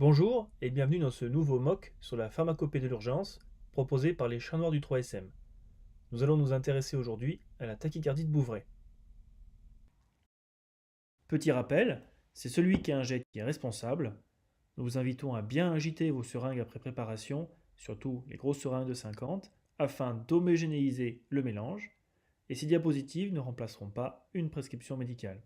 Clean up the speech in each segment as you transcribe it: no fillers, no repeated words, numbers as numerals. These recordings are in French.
Bonjour et bienvenue dans ce nouveau MOOC sur la pharmacopée de l'urgence proposé par les chats noirs du 3SM. Nous allons nous intéresser aujourd'hui à la tachycardie de Bouvray. Petit rappel, c'est celui qui injecte qui est responsable. Nous vous invitons à bien agiter vos seringues après préparation, surtout les grosses seringues de 50, afin d'homogénéiser le mélange, et ces diapositives ne remplaceront pas une prescription médicale.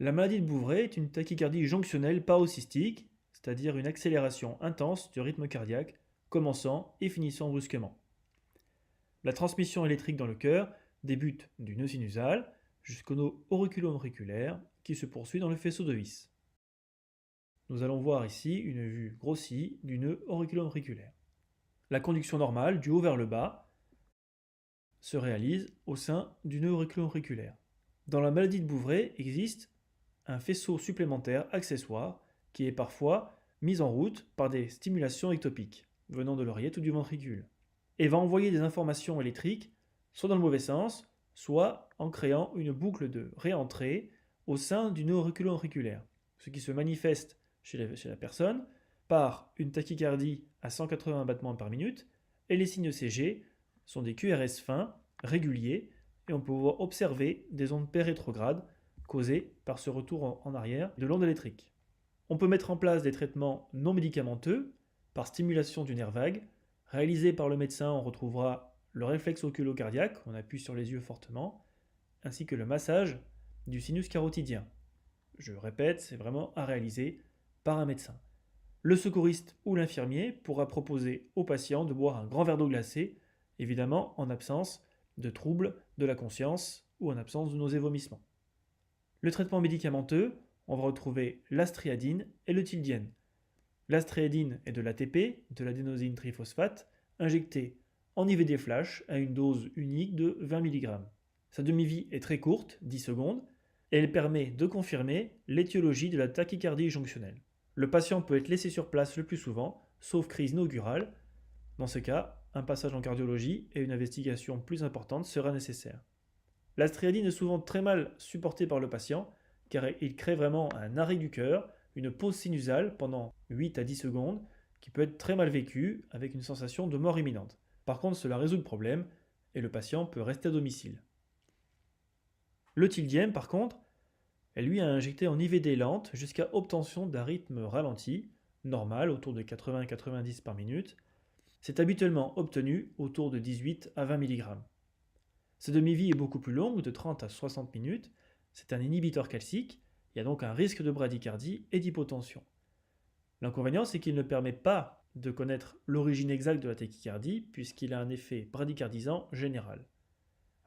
La maladie de Bouvray est une tachycardie jonctionnelle paroxystique, c'est-à-dire une accélération intense du rythme cardiaque, commençant et finissant brusquement. La transmission électrique dans le cœur débute du nœud sinusal jusqu'au nœud auriculo-auriculaire qui se poursuit dans le faisceau de His. Nous allons voir ici une vue grossie du nœud auriculo-auriculaire. La conduction normale, du haut vers le bas, se réalise au sein du nœud auriculo-auriculaire. Dans la maladie de Bouvray existe un faisceau supplémentaire accessoire qui est parfois mis en route par des stimulations ectopiques venant de l'oreillette ou du ventricule et va envoyer des informations électriques soit dans le mauvais sens, soit en créant une boucle de réentrée au sein du nœud auriculo-auriculaire, ce qui se manifeste chez la personne par une tachycardie à 180 battements par minute, et les signes CG sont des QRS fins, réguliers, et on peut observer des ondes pérétrogrades causées par ce retour en arrière de l'onde électrique. On peut mettre en place des traitements non médicamenteux par stimulation du nerf vague. Réalisé par le médecin, on retrouvera le réflexe oculocardiaque, on appuie sur les yeux fortement, ainsi que le massage du sinus carotidien. Je répète, c'est vraiment à réaliser par un médecin. Le secouriste ou l'infirmier pourra proposer au patient de boire un grand verre d'eau glacée, évidemment en absence de troubles de la conscience ou en absence de nausées et vomissements. Le traitement médicamenteux, on va retrouver l'astréadine et le tildiène. L'astréadine est de l'ATP, de l'adénosine triphosphate, injectée en IVD flash à une dose unique de 20 mg. Sa demi-vie est très courte, 10 secondes, et elle permet de confirmer l'étiologie de la tachycardie jonctionnelle. Le patient peut être laissé sur place le plus souvent, sauf crise inaugurale. Dans ce cas, un passage en cardiologie et une investigation plus importante sera nécessaire. L'astréadine est souvent très mal supportée par le patient car il crée vraiment un arrêt du cœur, une pause sinusale pendant 8 à 10 secondes qui peut être très mal vécue avec une sensation de mort imminente. Par contre, cela résout le problème et le patient peut rester à domicile. Le tildième, par contre, elle lui a injecté en IVD lente jusqu'à obtention d'un rythme ralenti, normal autour de 80-90 par minute. C'est habituellement obtenu autour de 18 à 20 mg. Sa demi-vie est beaucoup plus longue, de 30 à 60 minutes. C'est un inhibiteur calcique, il y a donc un risque de bradycardie et d'hypotension. L'inconvénient, c'est qu'il ne permet pas de connaître l'origine exacte de la tachycardie, puisqu'il a un effet bradycardisant général.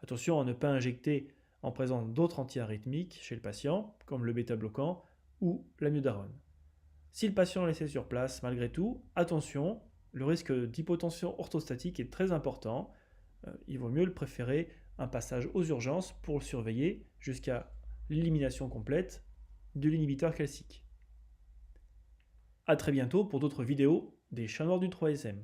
Attention à ne pas injecter en présence d'autres antiarythmiques chez le patient, comme le bêta-bloquant ou l'amiodarone. Si le patient est laissé sur place, malgré tout, attention, le risque d'hypotension orthostatique est très important. Il vaut mieux le préférer un passage aux urgences pour le surveiller jusqu'à l'élimination complète de l'inhibiteur calcique. A très bientôt pour d'autres vidéos des chats noirs du 3SM.